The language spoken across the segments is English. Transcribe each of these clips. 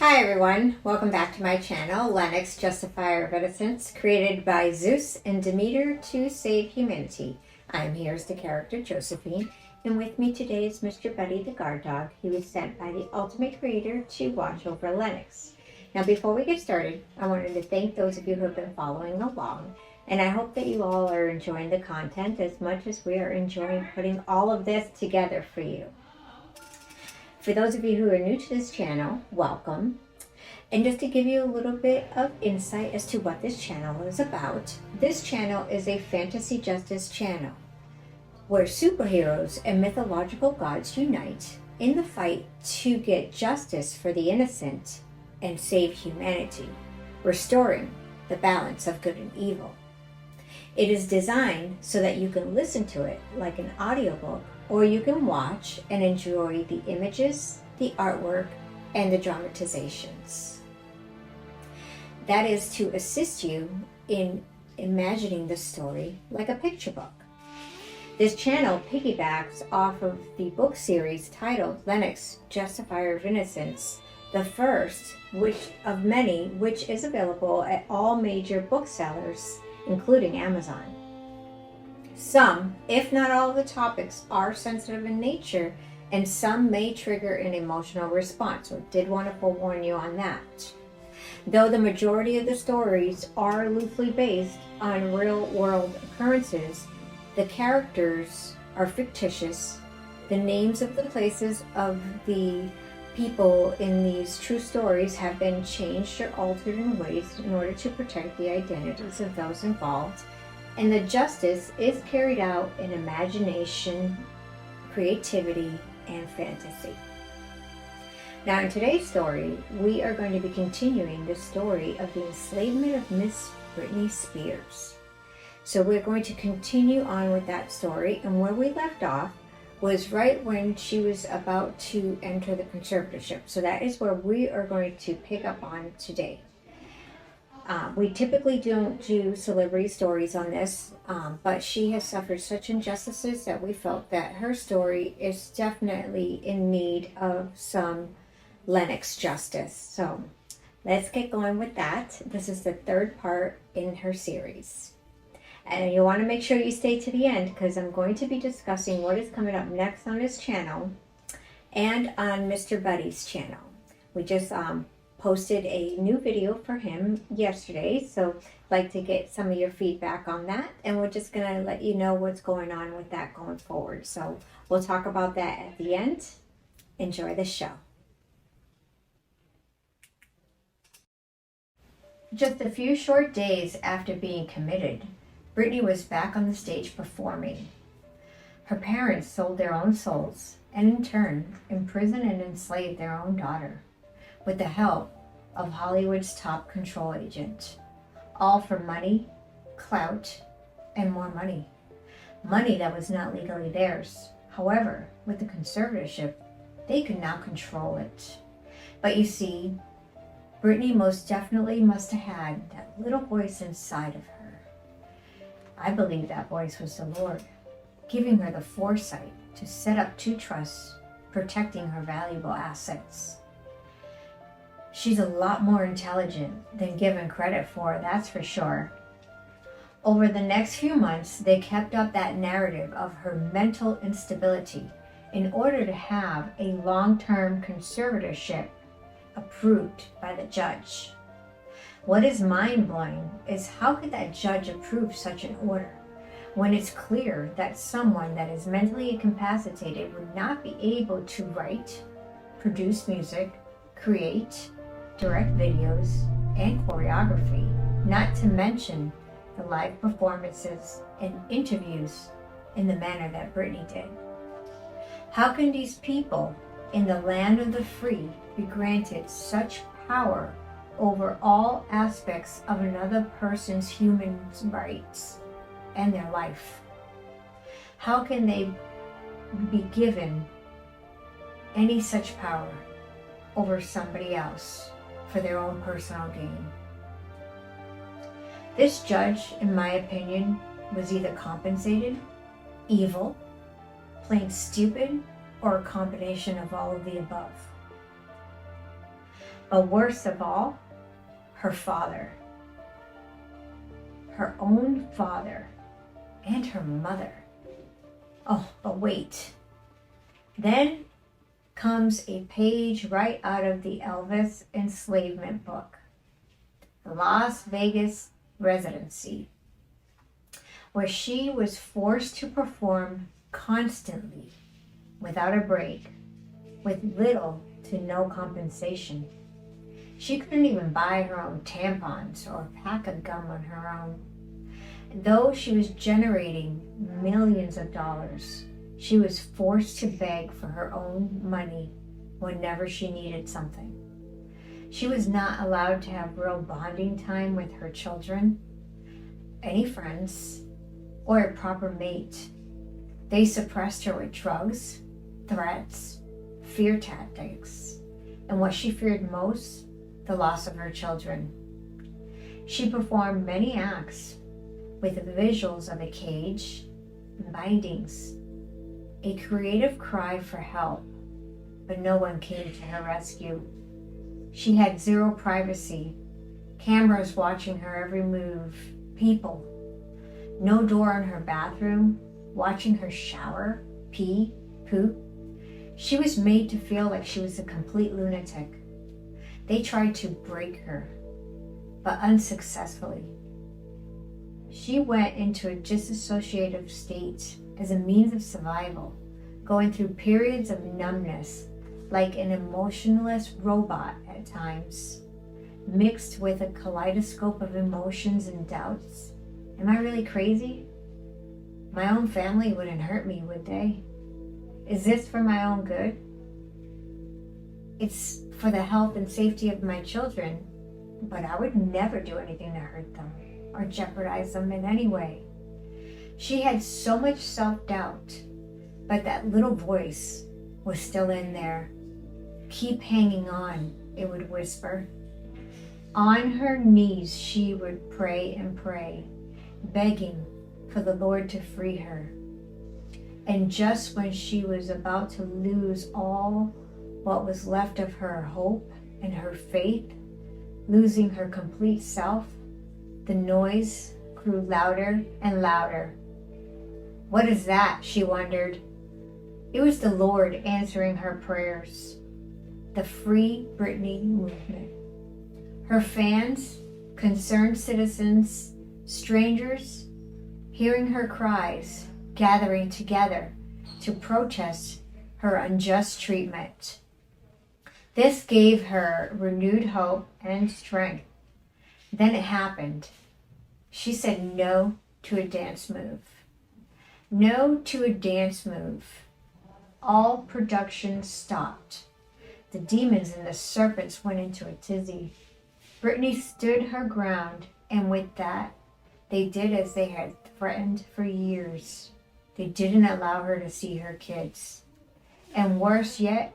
Hi everyone, welcome back to my channel, Lenox Justifier of Innocence, created by Zeus and Demeter to save humanity. I am here as the character Josephine, and with me today is Mr. Buddy the guard dog. He was sent by the ultimate creator to watch over Lenox. Now before we get started, I wanted to thank those of you who have been following along, and I hope that you all are enjoying the content as much as we are enjoying putting all of this together for you. For those of you who are new to this channel, welcome. And just to give you a little bit of insight as to what this channel is about, this channel is a fantasy justice channel where superheroes and mythological gods unite in the fight to get justice for the innocent and save humanity, restoring the balance of good and evil. It is designed so that you can listen to it like an audiobook, or you can watch and enjoy the images, the artwork, and the dramatizations. That is to assist you in imagining the story like a picture book. This channel piggybacks off of the book series titled Lenox Justifier of Innocence, the first of many, which is available at all major booksellers, including Amazon. Some, if not all of the topics, are sensitive in nature, and some may trigger an emotional response, so I did want to forewarn you on that. Though the majority of the stories are loosely based on real-world occurrences, the characters are fictitious. The names of the places of the people in these true stories have been changed or altered in ways in order to protect the identities of those involved, and the justice is carried out in imagination, creativity, and fantasy. Now in today's story, we are going to be continuing the story of the enslavement of Miss Brittany Spears. So we're going to continue on with that story, and where we left off was right when she was about to enter the conservatorship. So that is where we are going to pick up on today. We typically don't do celebrity stories on this, but she has suffered such injustices that we felt that her story is definitely in need of some Lenox justice. So let's get going with that. This is the third part in her series. And you want to make sure you stay to the end, because I'm going to be discussing what is coming up next on this channel and on Mr. Buddy's channel. We just posted a new video for him yesterday, so I'd like to get some of your feedback on that, and we're just going to let you know what's going on with that going forward. So we'll talk about that at the end. Enjoy the show. Just a few short days after being committed, Brittany was back on the stage performing. Her parents sold their own souls and in turn imprisoned and enslaved their own daughter with the help of Hollywood's top control agent, all for money, clout, and more money. Money that was not legally theirs. However, with the conservatorship, they could now control it. But you see, Brittany most definitely must have had that little voice inside of her. I believe that voice was the Lord, giving her the foresight to set up two trusts, protecting her valuable assets. She's a lot more intelligent than given credit for, that's for sure. Over the next few months, they kept up that narrative of her mental instability in order to have a long-term conservatorship approved by the judge. What is mind-blowing is how could that judge approve such an order when it's clear that someone that is mentally incapacitated would not be able to write, produce music, create, direct videos, and choreography, not to mention the live performances and interviews in the manner that Brittany did. How can these people in the land of the free be granted such power over all aspects of another person's human rights and their life? How can they be given any such power over somebody else for their own personal gain? This judge, in my opinion, was either compensated, evil, plain stupid, or a combination of all of the above. But worst of all, her father. Her own father and her mother. Oh, but wait. Then comes a page right out of the Elvis enslavement book, The Las Vegas Residency, where she was forced to perform constantly, without a break, with little to no compensation. She couldn't even buy her own tampons or pack of gum on her own. Though she was generating millions of dollars, she was forced to beg for her own money whenever she needed something. She was not allowed to have real bonding time with her children, any friends, or a proper mate. They suppressed her with drugs, threats, fear tactics, and what she feared most, the loss of her children. She performed many acts with visuals of a cage, bindings, a creative cry for help, but no one came to her rescue. She had zero privacy, cameras watching her every move, people, no door in her bathroom, watching her shower, pee, poop. She was made to feel like she was a complete lunatic. They tried to break her, but unsuccessfully. She went into a disassociative state as a means of survival, going through periods of numbness, like an emotionless robot at times, mixed with a kaleidoscope of emotions and doubts. Am I really crazy? My own family wouldn't hurt me, would they? Is this for my own good? It's for the health and safety of my children, but I would never do anything to hurt them or jeopardize them in any way. She had so much self-doubt, but that little voice was still in there. Keep hanging on, it would whisper. On her knees, she would pray and pray, begging for the Lord to free her. And just when she was about to lose all what was left of her hope and her faith, losing her complete self, the noise grew louder and louder. What is that? She wondered. It was the Lord answering her prayers. The Free Brittany movement. Her fans, concerned citizens, strangers, hearing her cries, gathering together to protest her unjust treatment. This gave her renewed hope and strength. Then it happened. She said no to a dance move. No to a dance move. All production stopped. The demons and the serpents went into a tizzy. Brittany stood her ground, and with that, they did as they had threatened for years. They didn't allow her to see her kids. And worse yet,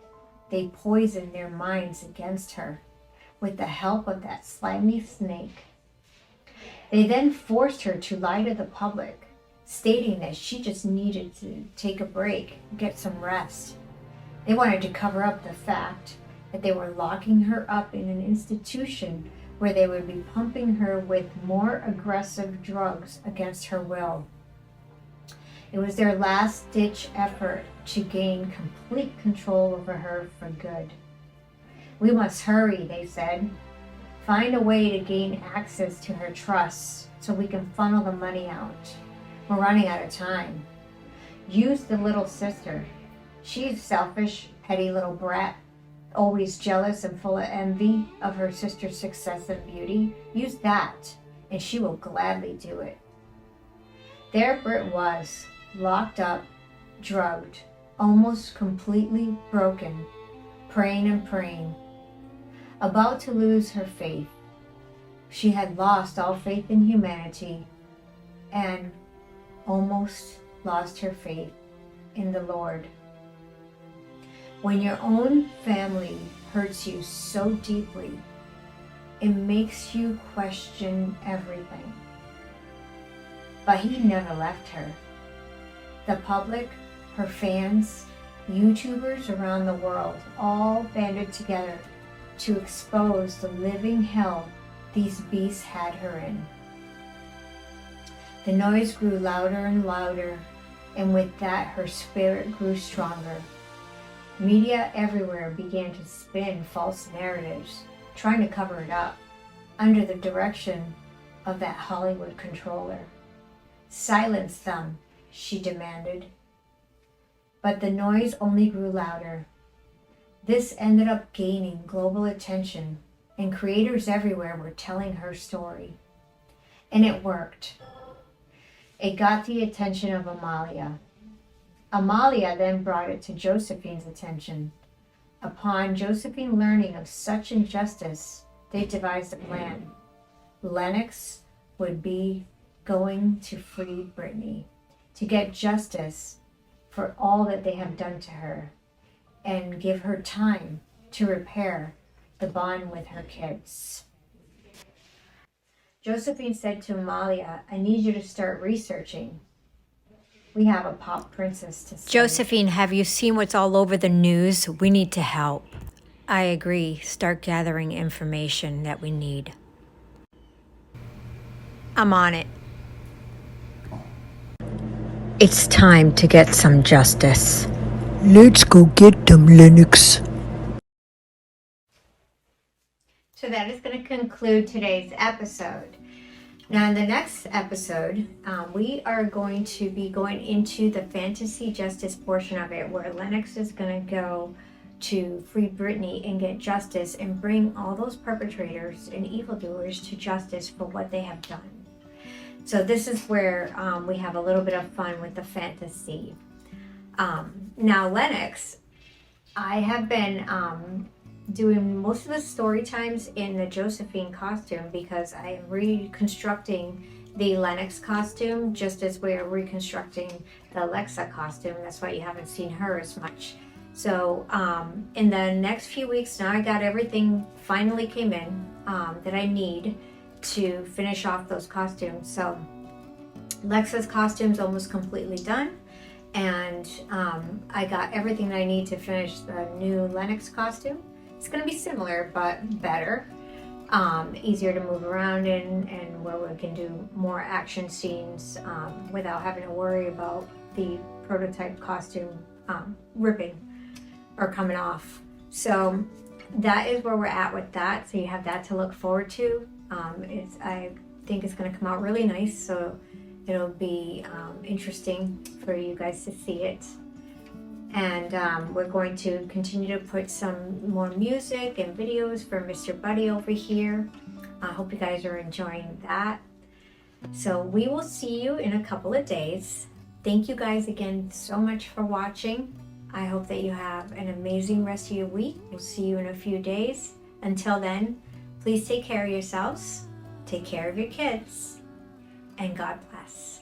they poisoned their minds against her with the help of that slimy snake. They then forced her to lie to the public, stating that she just needed to take a break, get some rest. They wanted to cover up the fact that they were locking her up in an institution where they would be pumping her with more aggressive drugs against her will. It was their last-ditch effort to gain complete control over her for good. We must hurry, they said. Find a way to gain access to her trusts so we can funnel the money out. We're running out of time. Use the little sister. She's selfish, petty little brat, always jealous and full of envy of her sister's success and beauty. Use that, and she will gladly do it. There Britt was, locked up, drugged, almost completely broken, praying and praying, about to lose her faith. She had lost all faith in humanity and almost lost her faith in the Lord. When your own family hurts you so deeply, it makes you question everything. But he never left her. The public, her fans, YouTubers around the world all banded together to expose the living hell these beasts had her in. The noise grew louder and louder, and with that her spirit grew stronger. Media everywhere began to spin false narratives, trying to cover it up, under the direction of that Hollywood controller. Silence them, she demanded. But the noise only grew louder. This ended up gaining global attention, and creators everywhere were telling her story. And it worked. It got the attention of Amalia. Amalia then brought it to Josephine's attention. Upon Josephine learning of such injustice, they devised a plan. Lenox would be going to free Brittany, to get justice for all that they have done to her, and give her time to repair the bond with her kids. Josephine said to Amalia, I need you to start researching. We have a pop princess to save. Josephine, have you seen what's all over the news? We need to help. I agree. Start gathering information that we need. I'm on it. It's time to get some justice. Let's go get them, Lenox. So that is going to conclude today's episode. Now, in the next episode, we are going to be going into the fantasy justice portion of it, where Lenox is going to go to free Brittany and get justice and bring all those perpetrators and evildoers to justice for what they have done. So this is where we have a little bit of fun with the fantasy. Now, Lenox, I have been doing most of the story times in the Josephine costume because I am reconstructing the Lenox costume just as we're reconstructing the Alexa costume. That's why you haven't seen her as much. So in the next few weeks now, I got everything finally came in that I need to finish off those costumes. So Alexa's costume's almost completely done, and I got everything that I need to finish the new Lenox costume. It's going to be similar but better, easier to move around in, and where we can do more action scenes without having to worry about the prototype costume ripping or coming off. So that is where we're at with that. So you have that to look forward to. I think it's going to come out really nice, so it'll be interesting for you guys to see it. And we're going to continue to put some more music and videos for Mr. Buddy over here. I hope you guys are enjoying that. So we will see you in a couple of days. Thank you guys again so much for watching. I hope that you have an amazing rest of your week. We'll see you in a few days. Until then, please take care of yourselves, take care of your kids, and God bless.